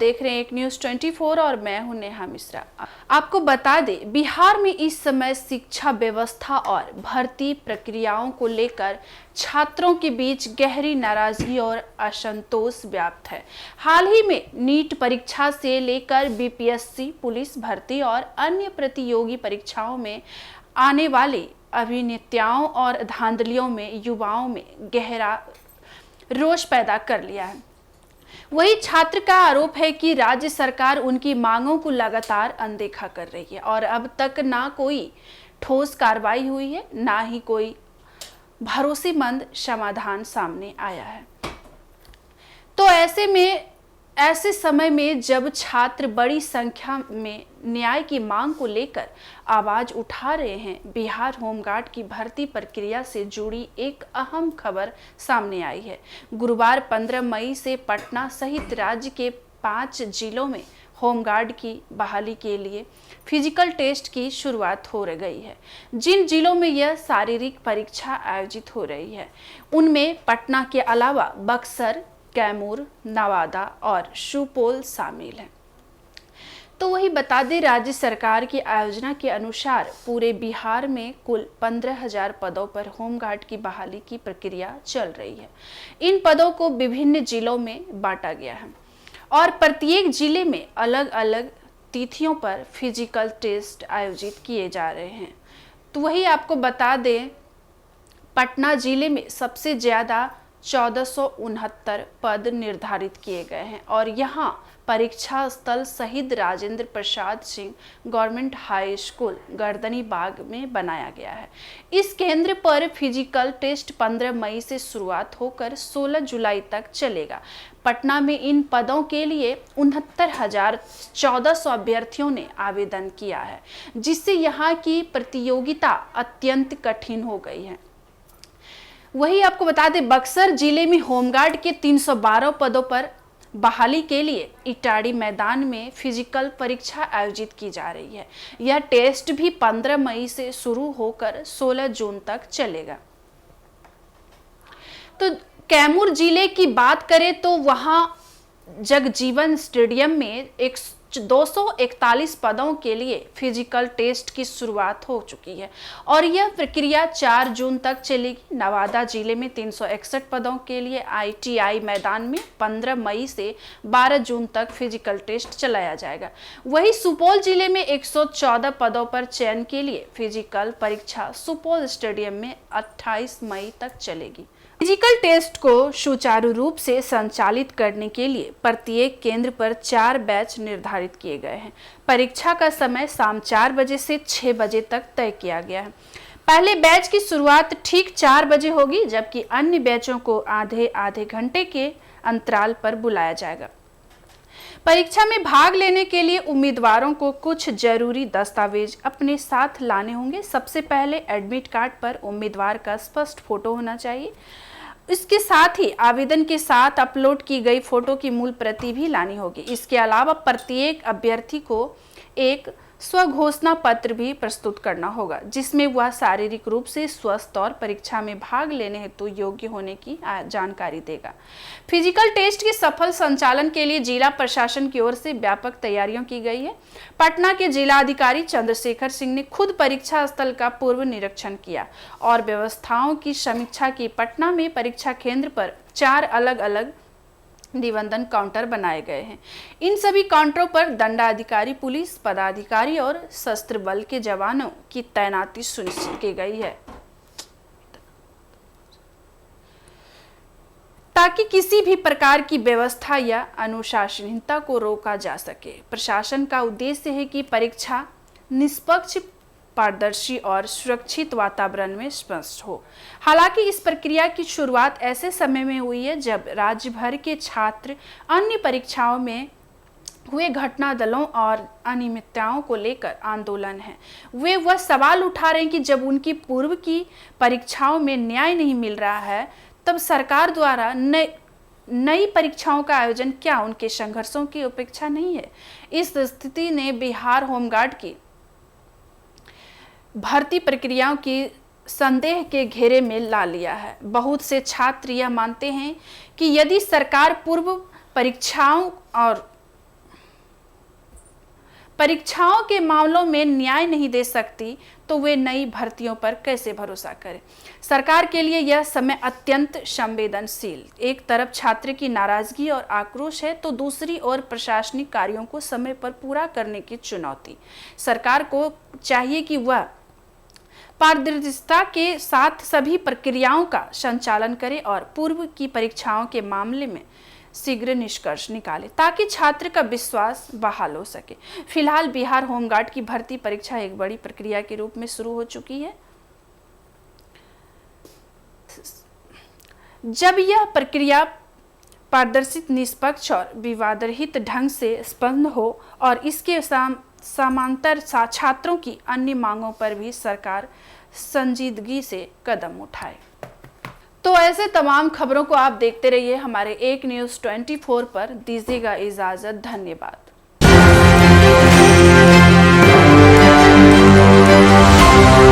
देख रहे हैं एक न्यूज़ 24 और मैं हूं नेहा मिश्रा। आपको बता दें, बिहार में इस समय शिक्षा व्यवस्था और भर्ती प्रक्रियाओं को लेकर छात्रों के बीच गहरी नाराजगी और असंतोष व्याप्त है। हाल ही में नीट परीक्षा से लेकर बीपीएससी, पुलिस भर्ती और अन्य प्रतियोगी परीक्षाओं में आने वाली अभिनेताओं और धांधलियों में युवाओं में गहरा रोष पैदा कर लिया है। वही छात्र का आरोप है कि राज्य सरकार उनकी मांगों को लगातार अनदेखा कर रही है और अब तक ना कोई ठोस कार्रवाई हुई है, ना ही कोई भरोसेमंद समाधान सामने आया है। तो ऐसे समय में जब छात्र बड़ी संख्या में न्याय की मांग को लेकर आवाज उठा रहे हैं, बिहार होमगार्ड की भर्ती प्रक्रिया से जुड़ी एक अहम खबर सामने आई है। गुरुवार 15 मई से पटना सहित राज्य के 5 जिलों में होमगार्ड की बहाली के लिए फिजिकल टेस्ट की शुरुआत हो गई है। जिन जिलों में यह शारीरिक परीक्षा आयोजित हो रही है, उनमें पटना के अलावा बक्सर, कैमूर, नवादा और सुपौल शामिल हैं। तो वही बता दें, राज्य सरकार की आयोजना के अनुसार पूरे बिहार में कुल 15,000 पदों पर होमगार्ड की बहाली की प्रक्रिया चल रही है। इन पदों को विभिन्न जिलों में बांटा गया है और प्रत्येक जिले में अलग अलग तिथियों पर फिजिकल टेस्ट आयोजित किए जा रहे हैं। तो वही आपको बता दें, पटना जिले में सबसे ज्यादा 1469 पद निर्धारित किए गए हैं और यहाँ परीक्षा स्थल शहीद Rajendra Prasad Singh government high school Gardanibagh में बनाया गया है। इस केंद्र पर फिजिकल टेस्ट 15 मई से शुरुआत होकर 16 जुलाई तक चलेगा। पटना में इन पदों के लिए 69,1400 अभ्यर्थियों ने आवेदन किया है, जिससे यहाँ की प्रतियोगिता अत्यंत कठिन हो गई है। वही आपको बता दें, बक्सर जिले में होमगार्ड के 312 पदों पर बहाली के लिए इटाड़ी मैदान में फिजिकल परीक्षा आयोजित की जा रही है। यह टेस्ट भी 15 मई से शुरू होकर 16 जून तक चलेगा। तो कैमूर जिले की बात करें तो वहां जगजीवन स्टेडियम में 241 पदों के लिए फिजिकल टेस्ट की शुरुआत हो चुकी है और यह प्रक्रिया 4 जून तक चलेगी। नवादा जिले में 361 पदों के लिए आईटीआई मैदान में 15 मई से 12 जून तक फिजिकल टेस्ट चलाया जाएगा। वहीं सुपौल जिले में 114 पदों पर चयन के लिए फिजिकल परीक्षा सुपौल स्टेडियम में 28 मई तक चलेगी। फिजिकल टेस्ट को सुचारू रूप से संचालित करने के लिए प्रत्येक केंद्र पर 4 बैच निर्धारित किए गए हैं। परीक्षा का समय शाम 4 बजे से 6 बजे तक तय किया गया है। पहले बैच की शुरुआत ठीक 4 बजे होगी, जबकि अन्य बैचों को आधे घंटे के अंतराल पर बुलाया जाएगा। परीक्षा में भाग लेने के लिए उम्मीदवारों को कुछ जरूरी दस्तावेज अपने साथ लाने होंगे। सबसे पहले एडमिट कार्ड पर उम्मीदवार का स्पष्ट फोटो होना चाहिए। इसके साथ ही आवेदन के साथ अपलोड की गई फोटो की मूल प्रति भी लानी होगी। इसके अलावा प्रत्येक अभ्यर्थी को एक स्वघोषणा पत्र भी प्रस्तुत करना होगा, जिसमें वह शारीरिक रूप से स्वस्थ और परीक्षा में भाग लेने हेतु योग्य होने की जानकारी देगा। फिजिकल टेस्ट के सफल संचालन के लिए जिला प्रशासन की ओर से व्यापक तैयारियां की गई है। पटना के जिला अधिकारी चंद्रशेखर सिंह ने खुद परीक्षा स्थल का पूर्व निरीक्षण किया और व्यवस्थाओं की समीक्षा की। पटना में परीक्षा केंद्र पर 4 अलग अलग निबंधन काउंटर बनाए गए हैं। इन सभी काउंटरों पर दंडाधिकारी, पुलिस पदाधिकारी और सशस्त्र बल के जवानों की तैनाती सुनिश्चित की गई है, ताकि किसी भी प्रकार की व्यवस्था या अनुशासनहीनता को रोका जा सके। प्रशासन का उद्देश्य है कि परीक्षा निष्पक्ष, पारदर्शी और सुरक्षित वातावरण में स्पष्ट हो। हालांकि इस प्रक्रिया की शुरुआत ऐसे समय में हुई है जब राज्य भर के छात्र अन्य परीक्षाओं में हुए घटना दलों और अनियमितताओं को लेकर आंदोलन है। वे वह सवाल उठा रहे हैं कि जब उनकी पूर्व की परीक्षाओं में न्याय नहीं मिल रहा है, तब सरकार द्वारा नई परीक्षाओं का आयोजन क्या उनके संघर्षों की उपेक्षा नहीं है? इस स्थिति ने बिहार होमगार्ड की भर्ती प्रक्रियाओं की संदेह के घेरे में ला लिया है। बहुत से छात्र यह मानते हैं कि यदि सरकार पूर्व परीक्षाओं और परीक्षाओं के मामलों में न्याय नहीं दे सकती तो वे नई भर्तियों पर कैसे भरोसा करें। सरकार के लिए यह समय अत्यंत संवेदनशील। एक तरफ छात्र की नाराजगी और आक्रोश है तो दूसरी ओर प्रशासनिक कार्यों को समय पर पूरा करने की चुनौती। सरकार को चाहिए कि वह पारदर्शिता के साथ सभी प्रक्रियाओं का संचालन करे और पूर्व की परीक्षाओं के मामले में शीघ्र निष्कर्ष निकाले ताकि छात्र का विश्वास बहाल हो सके। फिलहाल बिहार होमगार्ड की भर्ती परीक्षा एक बड़ी प्रक्रिया के रूप में शुरू हो चुकी है। जब यह प्रक्रिया पारदर्शी, निष्पक्ष और विवादरहित ढंग से संपन्न हो और इसके समांतर छात्रों की अन्य मांगों पर भी सरकार संजीदगी से कदम उठाए। तो ऐसे तमाम खबरों को आप देखते रहिए हमारे एक न्यूज़ 24 पर। दीजिएगा इजाजत। धन्यवाद।